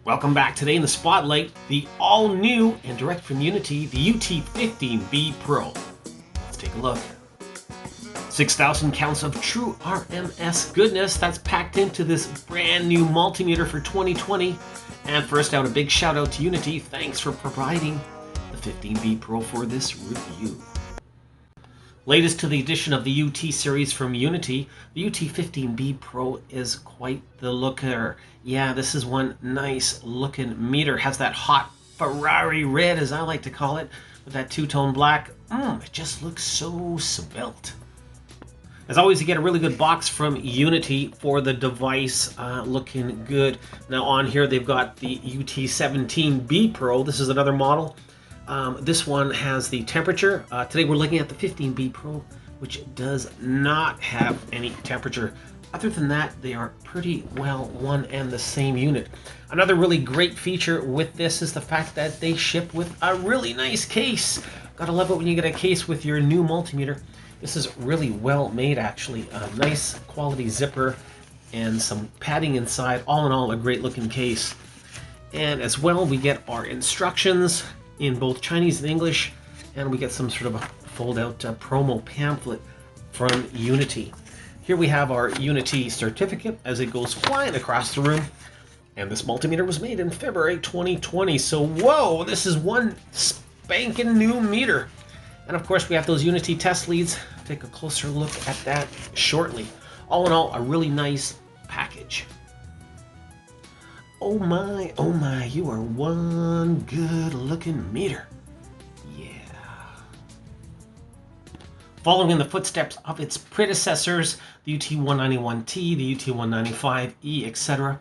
Welcome back. Today in the spotlight, the all-new and direct from UNI-T, the UT15B PRO. Let's take a look. 6,000 counts of true RMS goodness that's packed into this brand new multimeter for 2020. And first out, a big shout out to UNI-T. Thanks for providing the 15B PRO for this review. Latest to the addition of the UT series from UNI-T, the UT15B PRO is quite the looker. Yeah, this is one nice looking meter. Has that hot Ferrari red, as I like to call it, with that two-tone black. It just looks so svelte. As always, you get a really good box from UNI-T for the device, looking good. Now on here, they've got the UT17B PRO. This is another model. This one has the temperature. Today we're looking at the 15B PRO, which does not have any temperature. Other than that, they are pretty well one and the same unit. Another really great feature with this is the fact that they ship with a really nice case. Gotta love it when you get a case with your new multimeter. This is really well made, actually. A nice quality zipper and some padding inside. All in all, a great looking case. And as well, we get our instructions in both Chinese and English, and we get some sort of a fold-out promo pamphlet from UNI-T. Here we have our UNI-T certificate as it goes flying across the room, and this multimeter was made in February 2020, so whoa, this is one spanking new meter. And of course we have those UNI-T test leads. Take a closer look at that shortly. All in all, a really nice package. Oh my, you are one good looking meter. Yeah. Following in the footsteps of its predecessors, the UT191T, the UT195E, etc.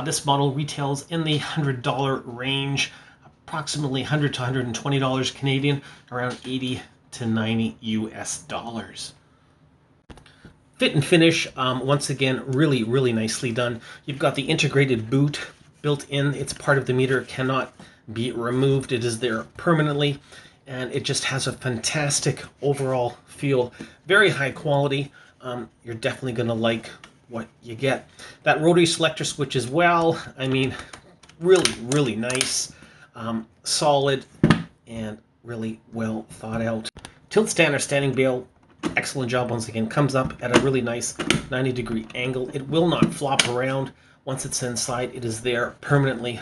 This model retails in the $100 range, approximately $100 to $120 Canadian, around 80 to 90 US dollars. Fit and finish, once again, really nicely done. You've got the integrated boot built in. It's part of the meter, cannot be removed. It is there permanently, and it just has a fantastic overall feel. Very high quality. You're definitely going to like what you get. That rotary selector switch as well, I mean, really nice, solid, and really well thought out. Tilt stand or standing bail, excellent job once again. Comes up at a really nice 90-degree angle. It will not flop around. Once it's inside, it is there permanently.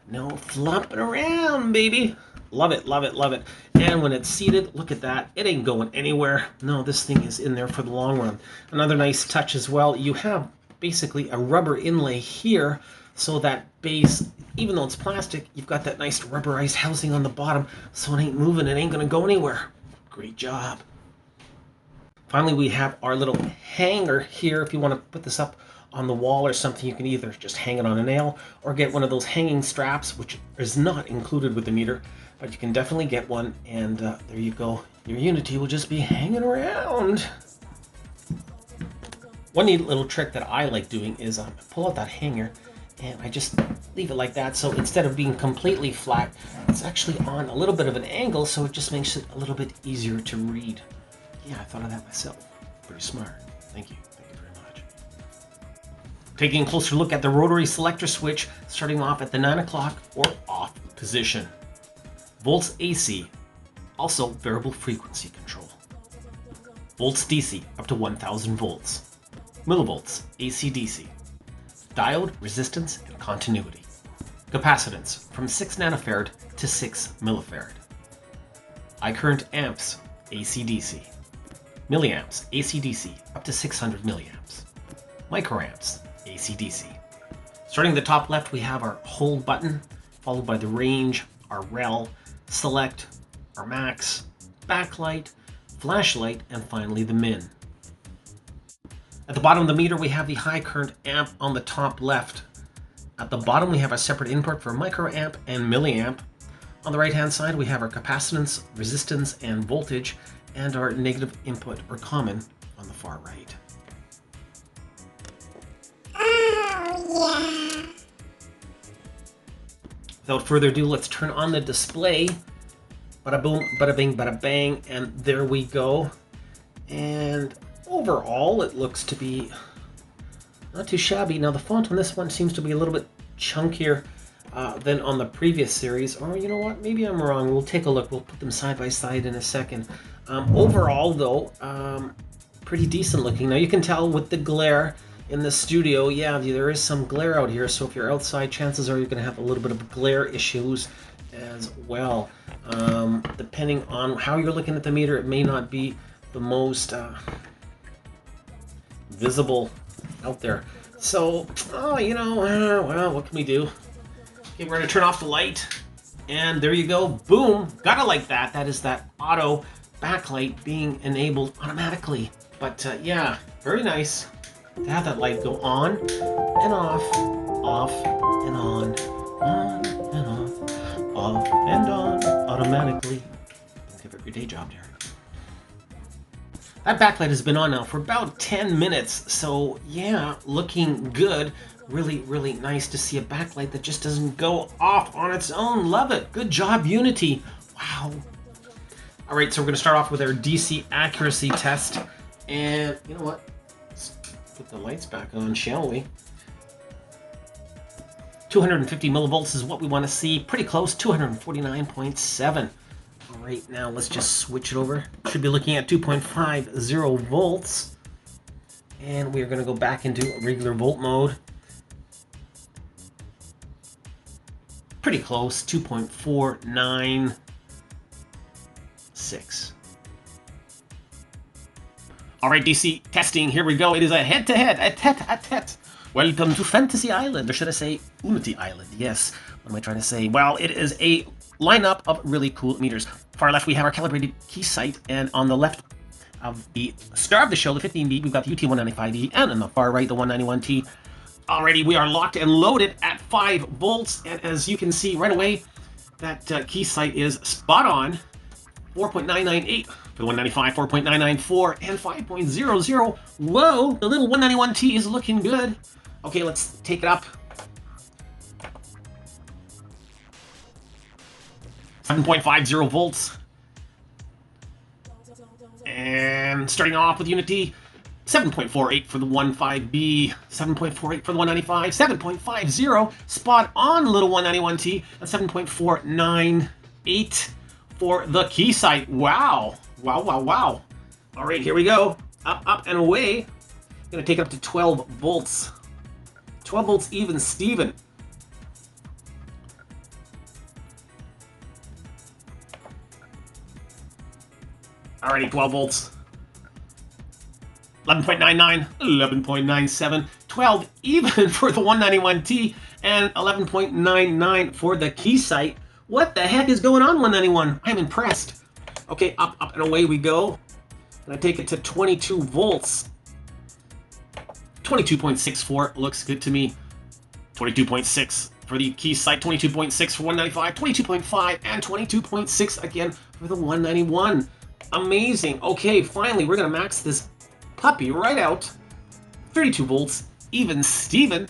No flopping around, baby. Love it, love it, love it. And when it's seated, look at that. It ain't going anywhere. No, this thing is in there for the long run. Another nice touch as well. You have basically a rubber inlay here, so that base, even though it's plastic, you've got that nice rubberized housing on the bottom, so it ain't moving, it ain't gonna go anywhere. Great job. Finally, we have our little hanger here. If you want to put this up on the wall or something, you can either just hang it on a nail or get one of those hanging straps, which is not included with the meter, but you can definitely get one, and there you go. Your UNI-T will just be hanging around. One neat little trick that I like doing is pull out that hanger and I just leave it like that, so instead of being completely flat, it's actually on a little bit of an angle, so it just makes it a little bit easier to read. Yeah, I thought of that myself. Pretty smart. Thank you very much. Taking a closer look at the rotary selector switch, starting off at the 9 o'clock or off position. Volts AC, also variable frequency control. Volts DC, up to 1000 volts. Millivolts, AC DC. Diode, resistance, and continuity. Capacitance, from 6 nanofarad to 6 millifarad. I current amps, AC DC. Milliamps, AC DC, up to 600 milliamps. Microamps, AC DC. Starting at the top left, we have our hold button, followed by the range, our rel, select, our max, backlight, flashlight, and finally the min. At the bottom of the meter, we have the high current amp on the top left. At the bottom, we have a separate input for microamp and milliamp. On the right-hand side, we have our capacitance, resistance, and voltage, and our negative input or common on the far right. Oh, yeah. Without further ado, let's turn on the display. Bada boom, bada bing, bada bang, and there we go. And overall, it looks to be not too shabby. Now, the font on this one seems to be a little bit chunkier than on the previous series. Or you know what? Maybe I'm wrong. We'll take a look. We'll put them side by side in a second. Overall, though, pretty decent looking. Now you can tell with the glare in the studio, yeah, there is some glare out here. So if you're outside, chances are you're going to have a little bit of glare issues as well. Depending on how you're looking at the meter, it may not be the most visible out there. So, you know, well, what can we do? Okay, we're going to turn off the light. And there you go. Boom. Gotta like that. That is that auto backlight being enabled automatically. But yeah, very nice to have that light go on and off and on and off and on automatically. Give up your day job, Derek. That backlight has been on now for about 10 minutes, so yeah, looking good. Really, really nice to see a backlight that just doesn't go off on its own. Love it. Good job, UNI-T. Wow. All right, so we're going to start off with our DC accuracy test. And you know what? Let's put the lights back on, shall we? 250 millivolts is what we want to see. Pretty close, 249.7. All right, now let's just switch it over. Should be looking at 2.50 volts. And we're going to go back into regular volt mode. Pretty close, 2.496. All right, DC testing, here we go. It is a head-to-head, a tete-a-tete. Welcome to Fantasy Island, or should I say UNI-T Island? Yes, what am I trying to say? Well, it is a lineup of really cool meters. Far left, we have our calibrated key sight, and on the left of the star of the show, the 15B, we've got the UT 195B, and on the far right, the 191T. Already, we are locked and loaded at 5 volts, and as you can see right away, that key sight is spot on. 4.998 for the 195, 4.994, and 5.00. Whoa, the little 191T is looking good. Okay, let's take it up. 7.50 volts. And starting off with UNI-T, 7.48 for the 15B, 7.48 for the 195, 7.50, spot on little 191T, and 7.498 for the key sight. Wow. Wow, wow, wow. All right, here we go. Up, up, and away. Gonna take it up to 12 volts. 12 volts even Steven. Alrighty, 12 volts. 11.99, 11.97, 12 even for the 191T, and 11.99 for the key sight. What the heck is going on, 191? I'm impressed. Okay, up, up, and away we go. And I take it to 22 volts. 22.64 looks good to me. 22.6 for the key sight, 22.6 for 195, 22.5, and 22.6 again for the 191. Amazing. Okay, finally, we're going to max this puppy right out. 32 volts, even Steven.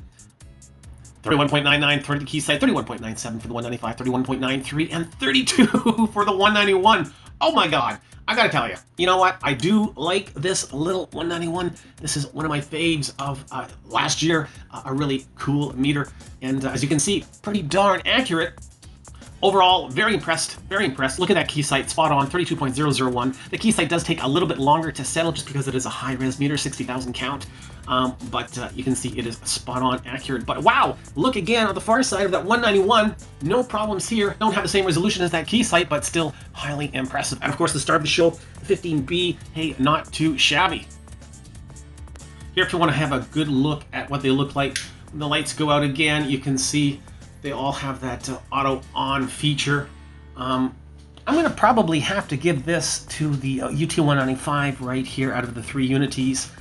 31.99 for the key sight, 31.97 for the 195, 31.93, and 32 for the 191. Oh my god, I gotta tell you, you know what? I do like this little 191. This is one of my faves of last year. A really cool meter. And as you can see, pretty darn accurate. Overall, very impressed, very impressed. Look at that key sight, spot on, 32.001. The key sight does take a little bit longer to settle just because it is a high-res meter, 60,000 count. But you can see it is spot on accurate. But wow, look again on the far side of that 191. No problems here. Don't have the same resolution as that key sight, but still highly impressive. And of course, the star of the show, the 15B, hey, not too shabby. Here, if you want to have a good look at what they look like, when the lights go out again, you can see they all have that auto on feature. I'm going to probably have to give this to the UT 195 right here out of the 3 UNI-Ts.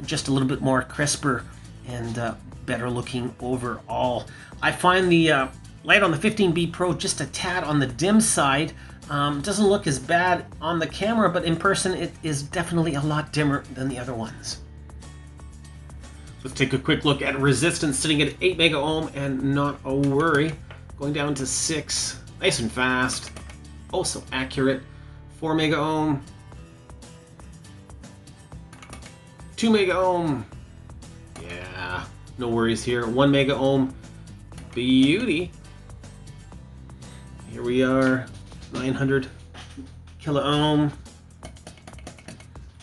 Just a little bit more crisper and better looking overall. I find the light on the 15B Pro just a tad on the dim side. Doesn't look as bad on the camera, but in person it is definitely a lot dimmer than the other ones. Let's take a quick look at resistance, sitting at 8 mega ohm and not a worry. Going down to 6, nice and fast. Oh, so accurate. 4 mega ohm. 2 mega ohm. Yeah, no worries here. 1 mega ohm. Beauty. Here we are, 900 kilo ohm.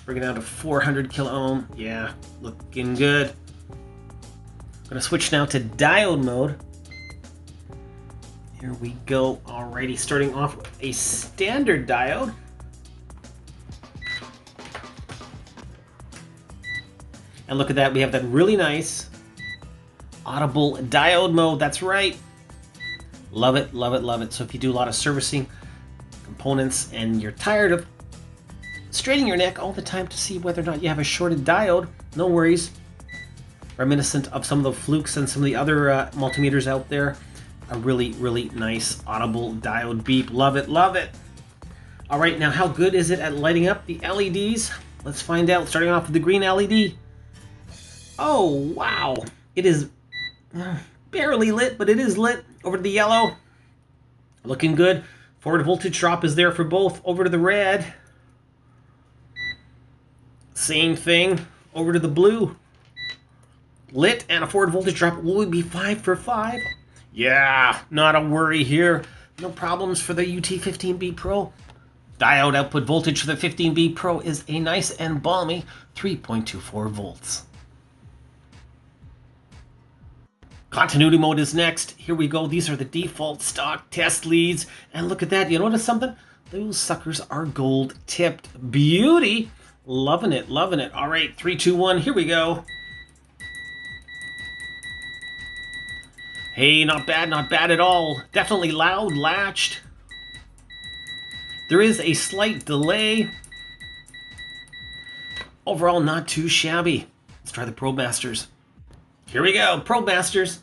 Bring it down to 400 kilo ohm. Yeah, looking good. I'm gonna switch now to diode mode. Here we go. Alrighty, starting off with a standard diode. And look at that, we have that really nice audible diode mode. That's right. Love it, love it, love it. So if you do a lot of servicing components and you're tired of straining your neck all the time to see whether or not you have a shorted diode, no worries. Reminiscent of some of the Flukes and some of the other multimeters out there. A really, really nice audible diode beep. Love it, love it. All right, now how good is it at lighting up the LEDs? Let's find out, starting off with the green LED. Oh, wow. It is barely lit, but it is lit. Over to the yellow. Looking good. Forward voltage drop is there for both. Over to the red. Same thing. Over to the blue. Lit and a forward voltage drop. Will we be 5 for 5? Yeah, not a worry here. No problems for the UT15B Pro. Diode output voltage for the 15B Pro is a nice and balmy 3.24 volts. Continuity mode is next. Here we go. These are the default stock test leads. And look at that. You notice something? Those suckers are gold tipped. Beauty. Loving it, loving it. All right, 3, 2, 1. Here we go. Hey, not bad at all. Definitely loud, latched. There is a slight delay. Overall, not too shabby. Let's try the Probe Masters. Here we go, Probe Masters.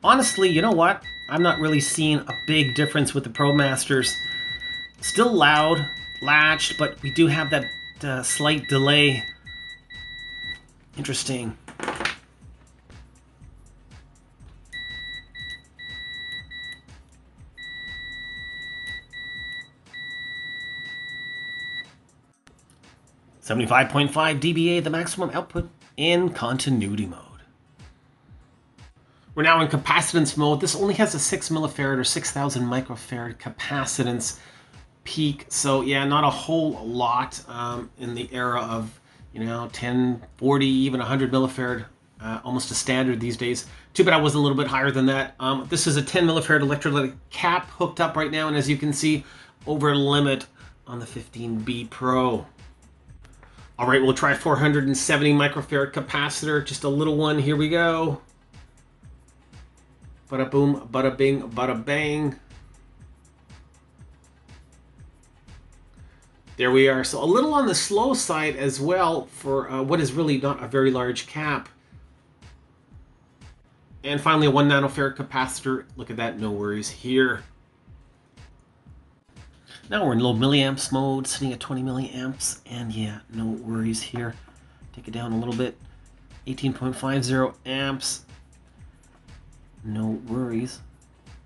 Honestly, you know what? I'm not really seeing a big difference with the Probe Masters. Still loud, latched, but we do have that slight delay. Interesting. .75 dBA, the maximum output in continuity mode. We're now in capacitance mode. This only has a 6 millifarad or 6,000 microfarad capacitance peak. So yeah, not a whole lot in the era of, 10, 40, even 100 millifarad, almost a standard these days. Too bad I was a little bit higher than that. This is a 10 millifarad electrolytic cap hooked up right now, and as you can see, over limit on the 15B Pro. All right, we'll try 470 microfarad capacitor, just a little one. Here we go. Bada boom, bada bing, bada bang. There we are. So a little on the slow side as well for what is really not a very large cap. And finally, a 1 nanofarad capacitor. Look at that, no worries here. Now we're in low milliamps mode, sitting at 20 milliamps. And yeah, no worries here. Take it down a little bit. 18.50 amps. No worries.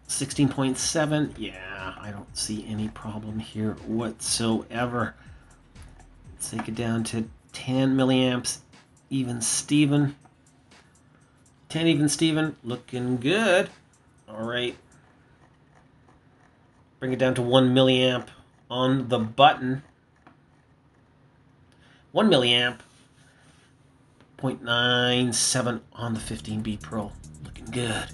16.7, yeah, I don't see any problem here whatsoever. Let's take it down to 10 milliamps, even Steven. 10 even Steven, looking good. All right. Bring it down to 1 milliamp on the button. 1 milliamp. 0.97 on the 15B Pro, looking good.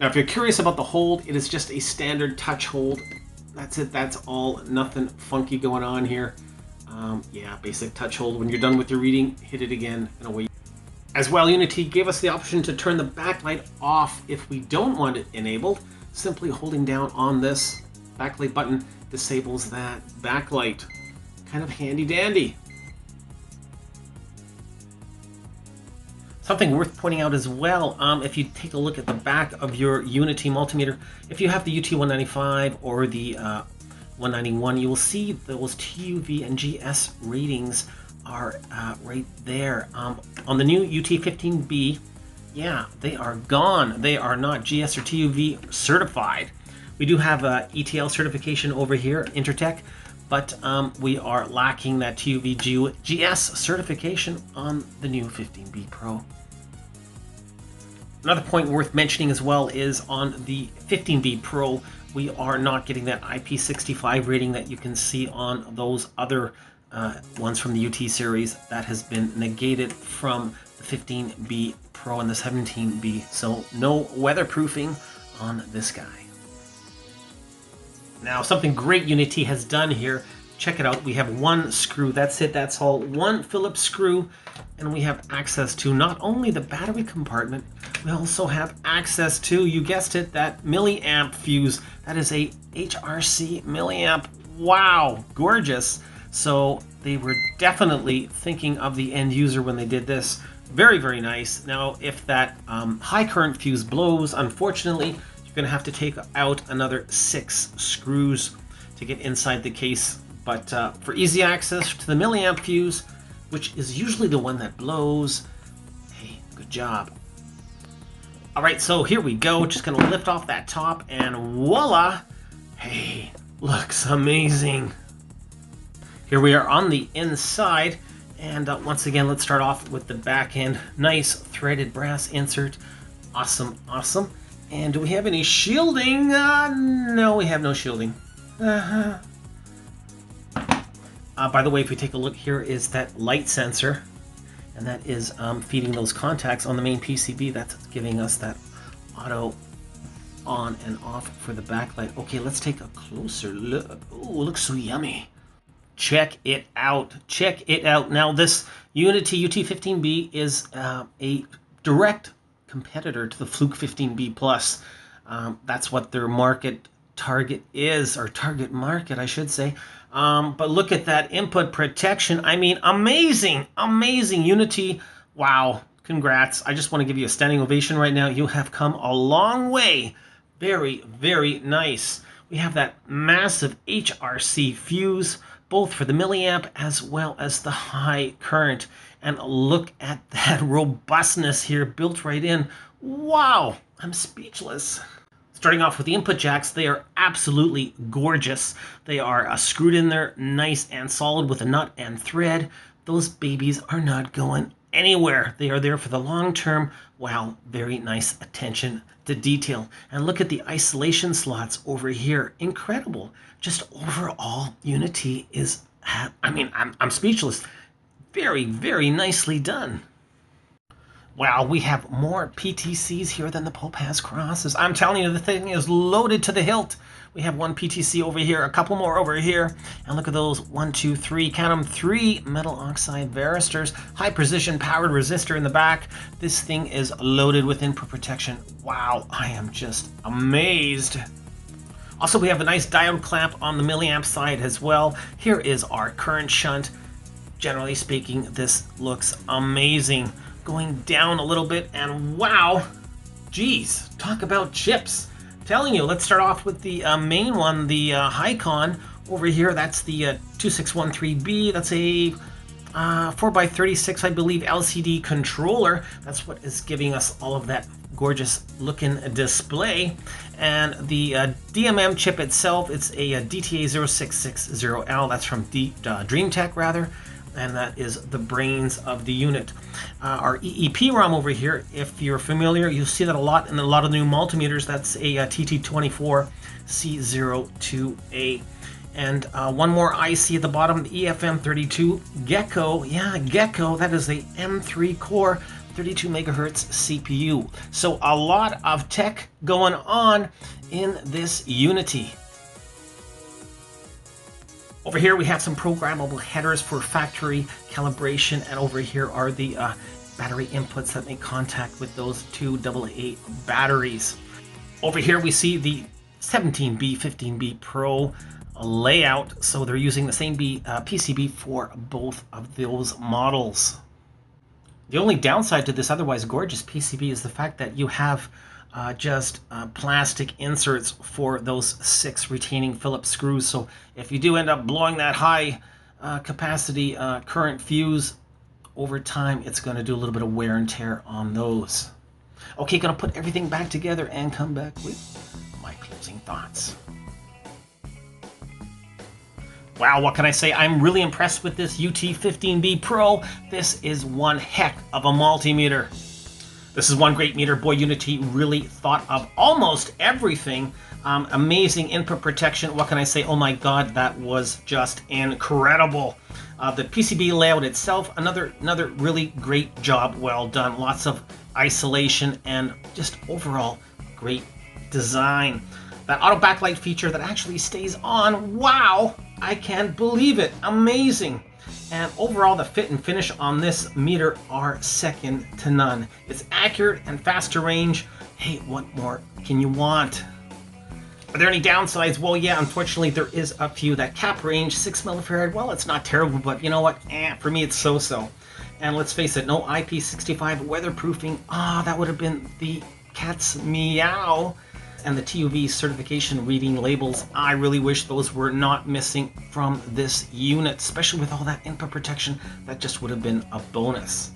Now, if you're curious about the hold, it is just a standard touch hold. That's it, that's all, nothing funky going on here. Yeah, basic touch hold. When you're done with your reading, hit it again and away. As well, UNI-T gave us the option to turn the backlight off if we don't want it enabled. Simply holding down on this backlight button disables that backlight. Kind of handy dandy. Something worth pointing out as well, if you take a look at the back of your UNI-T multimeter, if you have the UT195 or the 191, you will see those TUV and GS ratings are right there. On the new UT15B, yeah, they are gone. They are not GS or TUV certified. We do have a ETL certification over here, Intertech, but we are lacking that TUV GS certification on the new 15B Pro. Another point worth mentioning as well is on the 15B Pro, we are not getting that IP65 rating that you can see on those other ones from the UT series. That has been negated from the 15B Pro and the 17B, so no weatherproofing on this guy. Now, something great UNI-T has done here, check it out. We have one screw, that's it, that's all. One Phillips screw, and we have access to not only the battery compartment, we also have access to, you guessed it, that milliamp fuse. That is a HRC milliamp. Wow, gorgeous. So they were definitely thinking of the end user when they did this. Very, very nice. Now, if that high current fuse blows, unfortunately, you're going to have to take out another 6 screws to get inside the case. But for easy access to the milliamp fuse, which is usually the one that blows, hey, good job. All right, so here we go. Just going to lift off that top, and voila! Hey, looks amazing. Here we are on the inside, and once again, let's start off with the back end. Nice threaded brass insert. Awesome, awesome. And do we have any shielding? No, we have no shielding. By the way, if we take a look, here is that light sensor, and that is feeding those contacts on the main PCB. That's giving us that auto on and off for the backlight. Okay, let's take a closer look. Oh, looks so yummy. Check it out. Check it out. Now, this UNI-T UT15B is a direct competitor to the Fluke 15B Plus. That's what their market target is, or target market, I should say. But look at that input protection. I mean, amazing, amazing. UNI-T, wow, congrats. I just want to give you a standing ovation right now. You have come a long way. Very, very nice. We have that massive HRC fuse, both for the milliamp as well as the high current. And look at that robustness here built right in. Wow, I'm speechless. Starting off with the input jacks, they are absolutely gorgeous. They are screwed in there nice and solid with a nut and thread. Those babies are not going anywhere. They are there for the long term. Wow, very nice attention to detail. And look at the isolation slots over here. Incredible. Just overall, UNI-T is, I mean, I'm speechless. Very, very nicely done. Wow, we have more PTCs here than the Pope has crosses. I'm telling you, the thing is loaded to the hilt. We have one PTC over here, a couple more over here. And look at those, 1, 2, 3, count them, 3 metal oxide varistors, high precision powered resistor in the back. This thing is loaded with input protection. Wow, I am just amazed. Also, we have a nice diode clamp on the milliamp side as well. Here is our current shunt. Generally speaking, this looks amazing. Going down a little bit, and wow, geez, talk about chips. Telling you, let's start off with the main one, the Hycon over here. That's the 2613B. That's a 4x36, I believe, LCD controller. That's what is giving us all of that gorgeous looking display. And the DMM chip itself, it's a DTA0660L. That's from DreamTech, rather. And that is the brains of the unit. Our EEPROM over here, if you're familiar, you'll see that a lot in a lot of new multimeters. That's a TT24C02A. And one more IC at the bottom, the EFM32 Gecko. Yeah, Gecko, that is a M3 core, 32 megahertz CPU. So a lot of tech going on in this UNI-T. Over here we have some programmable headers for factory calibration, and over here are the battery inputs that make contact with those 2 AA batteries. Over here we see the 17B 15B Pro layout, so they're using the same PCB for both of those models. The only downside to this otherwise gorgeous PCB is the fact that you have just plastic inserts for those 6 retaining Phillips screws. So if you do end up blowing that high capacity current fuse over time, it's going to do a little bit of wear and tear on those. Okay, going to put everything back together and come back with my closing thoughts. Wow, what can I say? I'm really impressed with this UT15B Pro. This is one heck of a multimeter. This is one great meter. Boy, UNI-T really thought of almost everything. Amazing input protection. What can I say? Oh my God, that was just incredible. The PCB layout itself, another really great job. Well done. Lots of isolation and just overall great design. That auto backlight feature that actually stays on. Wow, I can't believe it. Amazing. And overall, the fit and finish on this meter are second to none. It's accurate and faster range. Hey, what more can you want? Are there any downsides? Well, yeah, unfortunately, there is a few. That cap range, 6 millifarad, well, it's not terrible, but you know what? For me, it's so-so. And let's face it, no IP65 weatherproofing. That would have been the cat's meow. And the TUV certification reading labels, I really wish those were not missing from this unit, especially with all that input protection. That just would have been a bonus.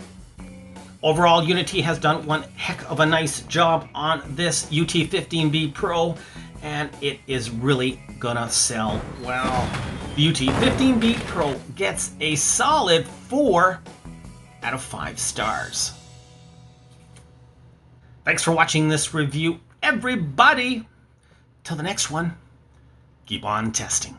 Overall, UNI-T has done one heck of a nice job on this UT15B Pro, and it is really gonna sell well. The UT15B Pro gets a solid 4 out of 5 stars. Thanks for watching this review, everybody. Till the next one, keep on testing.